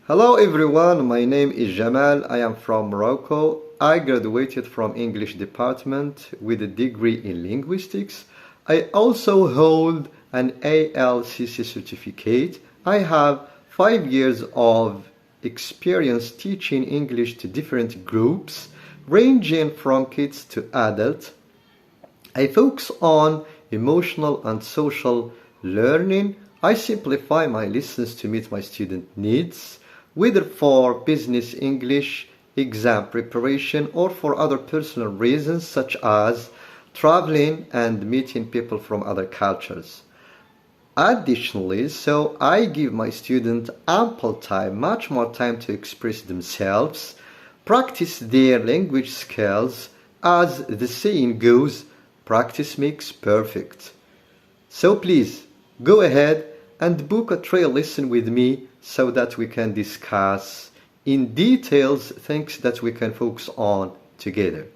Hello everyone, my name is Jamal. I am from Morocco. I graduated from English department with a degree in linguistics. I also hold an ALCC certificate. I have 5 years of experience teaching English to different groups, ranging from kids to adults. I focus on emotional and social learning. I simplify my lessons to meet my student needs, whether for business English, exam preparation, or for other personal reasons such as traveling and meeting people from other cultures. Additionally, so I give my students ample time, much more time to express themselves, practice their language skills, as the saying goes, practice makes perfect. So please, go ahead and book a trail lesson with me so that we can discuss in details things that we can focus on together.